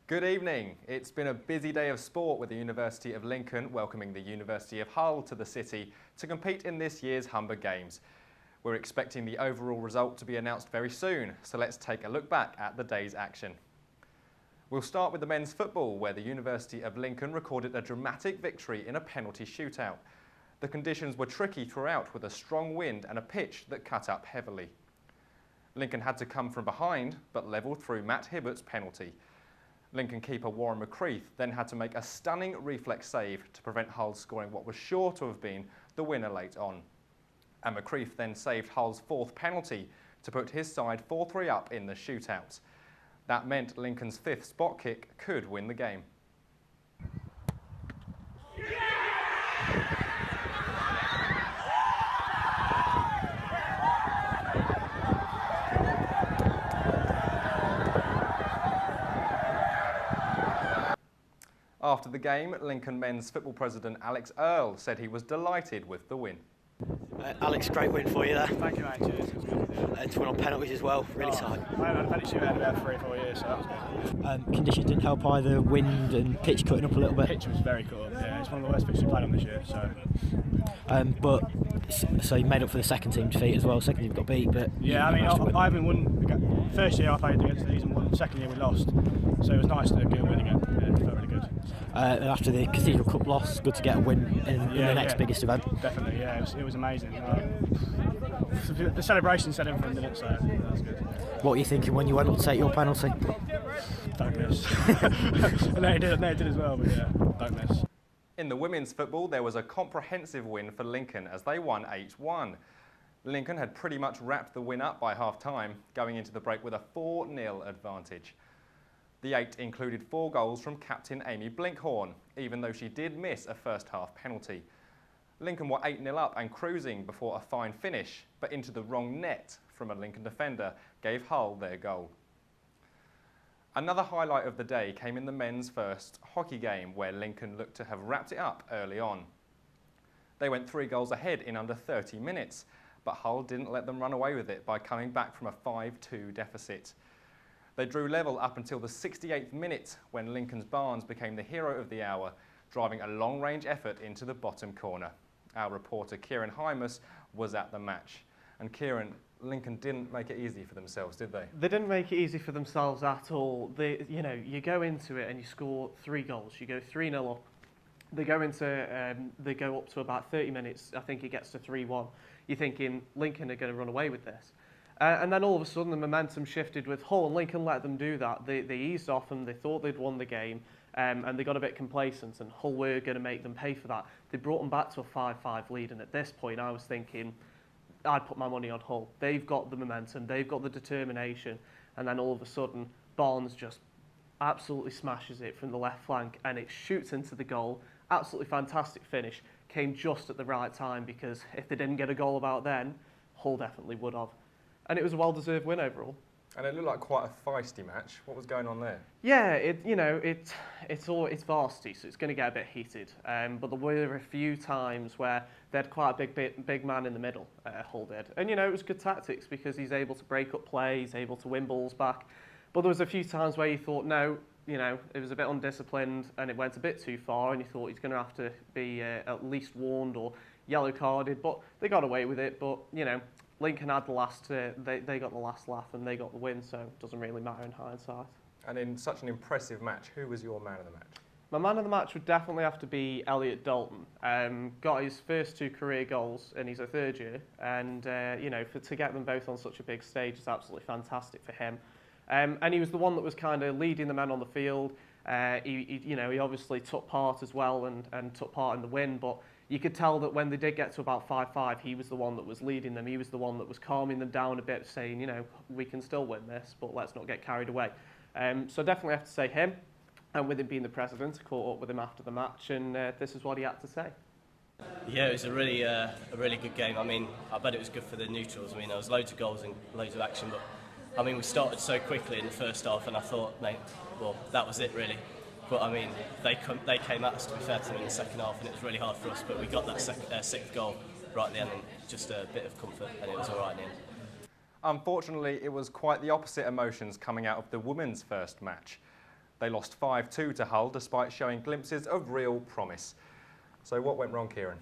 Good evening. It's been a busy day of sport with the University of Lincoln welcoming the University of Hull to the city to compete in this year's Humber Games. We're expecting the overall result to be announced very soon, so let's take a look back at the day's action. We'll start with the men's football, where the University of Lincoln recorded a dramatic victory in a penalty shootout. The conditions were tricky throughout, with a strong wind and a pitch that cut up heavily. Lincoln had to come from behind, but levelled through Matt Hibbert's penalty. Lincoln keeper Warren McCreath then had to make a stunning reflex save to prevent Hull scoring what was sure to have been the winner late on. And McCreath then saved Hull's fourth penalty to put his side 4-3 up in the shootout. That meant Lincoln's fifth spot kick could win the game. After the game, Lincoln men's football president Alex Earle said he was delighted with the win. Alex, great win for you there. Thank you, mate. Cheers. It was good. To win on penalties as well, really tight. I haven't had a penalty shootout in about 3 or 4 years, so that was good. Conditions didn't help either, wind and pitch cutting up a little bit. The pitch was very cool, yeah. It's one of the worst pitches we played on this year, so... So you made up for the second team defeat as well. Second team got beat, but... Yeah, I mean, I haven't won... First year I played against these and won. Second year we lost. So it was nice to get a win again. Yeah, it felt really good. After the Cathedral Cup loss, good to get a win in the next biggest event. Definitely, yeah. It was amazing. The celebration said everything, didn't it? So that was good. What were you thinking when you went up to take your penalty? Don't miss. No, it did as well, but yeah, don't miss. In the women's football, there was a comprehensive win for Lincoln as they won 8-1. Lincoln had pretty much wrapped the win up by half-time, going into the break with a 4-0 advantage. The 8 included 4 goals from captain Amy Blinkhorn, even though she did miss a first-half penalty. Lincoln were 8-0 up and cruising before a fine finish, but into the wrong net from a Lincoln defender gave Hull their goal. Another highlight of the day came in the men's first hockey game, where Lincoln looked to have wrapped it up early on. They went 3 goals ahead in under 30 minutes, but Hull didn't let them run away with it by coming back from a 5-2 deficit. They drew level up until the 68th minute, when Lincoln's Barnes became the hero of the hour, driving a long-range effort into the bottom corner. Our reporter Kieran Hymus was at the match. And Kieran, Lincoln didn't make it easy for themselves, did they? They didn't make it easy for themselves at all. You go into it and you score 3 goals. You go 3-0 up. They go up to about 30 minutes. I think it gets to 3-1. You're thinking Lincoln are going to run away with this. And then all of a sudden the momentum shifted with Hull, and Lincoln let them do that. They eased off and they thought they'd won the game, and they got a bit complacent, and Hull were going to make them pay for that. They brought them back to a 5-5 lead, and at this point I was thinking I'd put my money on Hull. They've got the momentum, they've got the determination, and then all of a sudden Barnes just absolutely smashes it from the left flank and it shoots into the goal. Absolutely fantastic finish. Came just at the right time, because if they didn't get a goal about then, Hull definitely would have. And it was a well-deserved win overall. And it looked like quite a feisty match. What was going on there? Yeah, it's Varsity, so it's going to get a bit heated. But there were a few times where they had quite a big man in the middle, Hull did. And it was good tactics, because he's able to break up play, he's able to win balls back. But there was a few times where you thought, no, it was a bit undisciplined and it went a bit too far, and you thought he's going to have to be at least warned or yellow carded. But they got away with it. But Lincoln had the last. They got the last laugh and they got the win, so it doesn't really matter in hindsight. And in such an impressive match, who was your man of the match? My man of the match would definitely have to be Elliot Dalton. Got his first 2 career goals, and he's a 3rd year. And to get them both on such a big stage is absolutely fantastic for him. And he was the one that was kind of leading the men on the field. He obviously took part as well and took part in the win, but you could tell that when they did get to about 5-5, he was the one that was leading them. He was the one that was calming them down a bit, saying, we can still win this, but let's not get carried away. So definitely have to say him. And with him being the president, I caught up with him after the match, and this is what he had to say. Yeah, it was a really good game. I mean, I bet it was good for the neutrals. I mean, there was loads of goals and loads of action, but I mean, we started so quickly in the first half, and I thought, mate, well, that was it really. But I mean, they came at us, to be fair to them, in the second half, and it was really hard for us. But we got that 6th goal right at the end, and just a bit of comfort, and it was all right in the end. Unfortunately, it was quite the opposite emotions coming out of the women's first match. They lost 5-2 to Hull despite showing glimpses of real promise. So what went wrong, Kieran?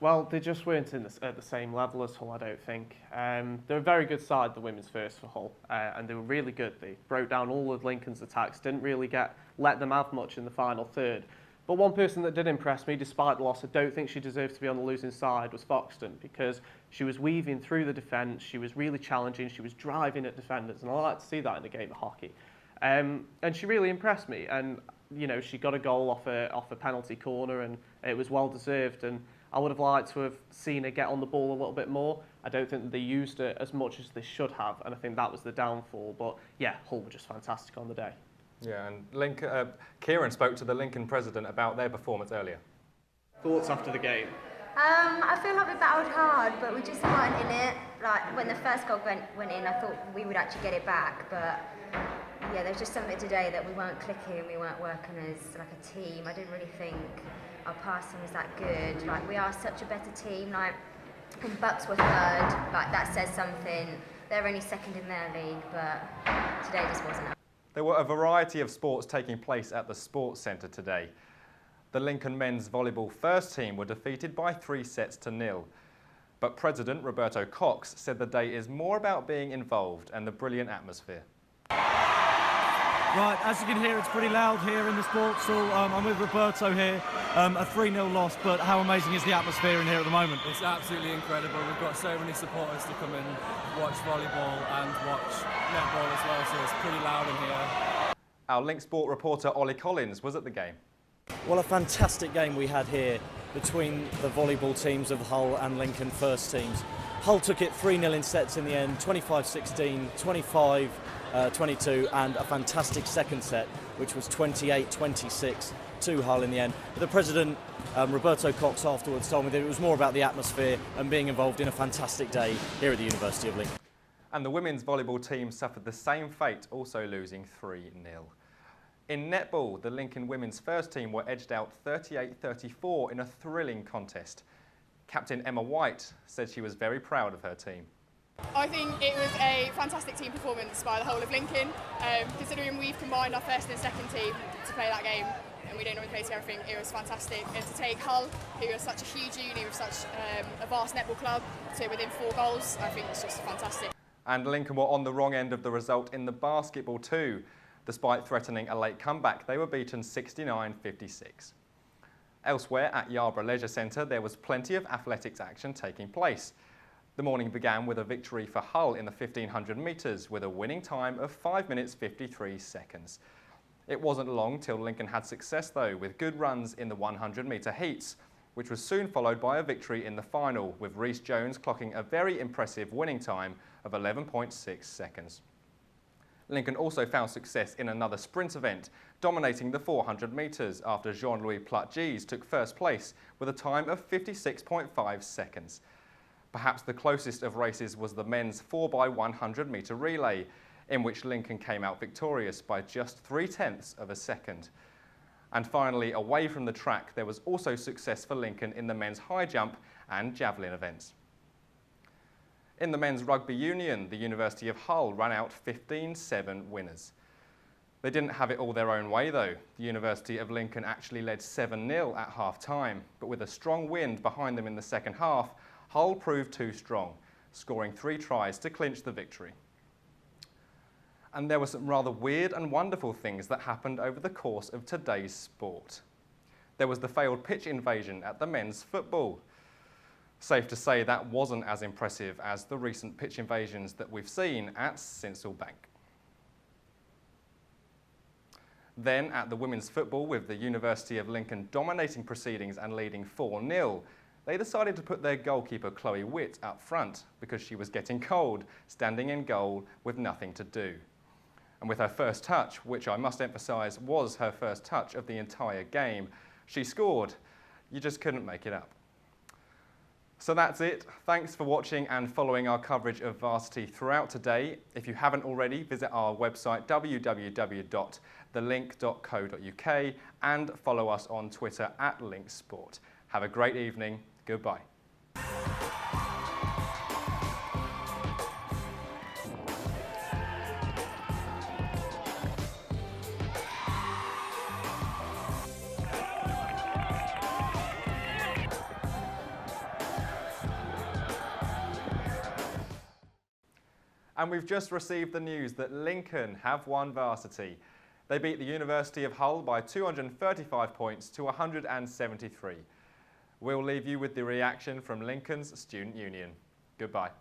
Well, they just weren't at the same level as Hull, I don't think. They're a very good side, the women's first for Hull, and they were really good. They broke down all of Lincoln's attacks, didn't really let them have much in the final third. But one person that did impress me, despite the loss, I don't think she deserves to be on the losing side, was Foxton, because she was weaving through the defence, she was really challenging, she was driving at defenders, and I like to see that in a game of hockey. And she really impressed me, and you know, she got a goal off a penalty corner, and it was well deserved. And I would have liked to have seen her get on the ball a little bit more. I don't think that they used it as much as they should have, and I think that was the downfall. But yeah, Hull were just fantastic on the day. Yeah, and Kieran spoke to the Lincoln president about their performance earlier. Thoughts after the game? I feel like we battled hard, but we just weren't in it. Like when the first goal went in, I thought we would actually get it back, but yeah, there's just something today that we weren't clicking, we weren't working as like a team. I didn't really think our passing was that good. Like we are such a better team. Like and Bucks were third. Like that says something. They're only second in their league, but today just wasn't up. There were a variety of sports taking place at the Sports Centre today. The Lincoln men's volleyball first team were defeated by 3-0. But President Roberto Cox said the day is more about being involved and the brilliant atmosphere. Right, as you can hear, it's pretty loud here in the sports hall. I'm with Roberto here. A 3-0 loss, but how amazing is the atmosphere in here at the moment? It's absolutely incredible. We've got so many supporters to come and watch volleyball and watch netball as well, so it's pretty loud in here. Our Link Sport reporter Ollie Collins was at the game. Well, a fantastic game we had here between the volleyball teams of Hull and Lincoln first teams. Hull took it 3-0 in sets in the end, 25-16, 25-22, and a fantastic second set, which was 28-26 to Hull in the end. But the president, Roberto Cox, afterwards told me that it was more about the atmosphere and being involved in a fantastic day here at the University of Lincoln. And the women's volleyball team suffered the same fate, also losing 3-0. In netball, the Lincoln women's first team were edged out 38-34 in a thrilling contest. Captain Emma White said she was very proud of her team. I think it was a fantastic team performance by the whole of Lincoln. Considering we've combined our first and second team to play that game, and we didn't normally play together, I think it was fantastic. And to take Hull, who are such a huge unit with such a vast netball club, to within 4 goals, I think it's just fantastic. And Lincoln were on the wrong end of the result in the basketball too. Despite threatening a late comeback, they were beaten 69-56. Elsewhere at Yarborough Leisure Centre, there was plenty of athletics action taking place. The morning began with a victory for Hull in the 1500 metres with a winning time of 5 minutes 53 seconds. It wasn't long till Lincoln had success though, with good runs in the 100 metre heats, which was soon followed by a victory in the final, with Reece Jones clocking a very impressive winning time of 11.6 seconds. Lincoln also found success in another sprint event, dominating the 400 metres after Jean-Louis Platgees took first place with a time of 56.5 seconds. Perhaps the closest of races was the men's 4x100 metre relay, in which Lincoln came out victorious by just 0.3 of a second. And finally, away from the track, there was also success for Lincoln in the men's high jump and javelin events. In the men's rugby union, the University of Hull ran out 15-7 winners. They didn't have it all their own way though. The University of Lincoln actually led 7-0 at half-time, but with a strong wind behind them in the second half, Hull proved too strong, scoring 3 tries to clinch the victory. And there were some rather weird and wonderful things that happened over the course of today's sport. There was the failed pitch invasion at the men's football. Safe to say that wasn't as impressive as the recent pitch invasions that we've seen at Sincil Bank. Then at the women's football, with the University of Lincoln dominating proceedings and leading 4-0, they decided to put their goalkeeper Chloe Witt up front because she was getting cold, standing in goal with nothing to do. And with her first touch, which I must emphasise was her first touch of the entire game, she scored. You just couldn't make it up. So that's it. Thanks for watching and following our coverage of Varsity throughout today. If you haven't already, visit our website www.thelink.co.uk and follow us on Twitter @LinkSport. Have a great evening. Goodbye. And we've just received the news that Lincoln have won Varsity. They beat the University of Hull by 235 points to 173. We'll leave you with the reaction from Lincoln's Student Union. Goodbye.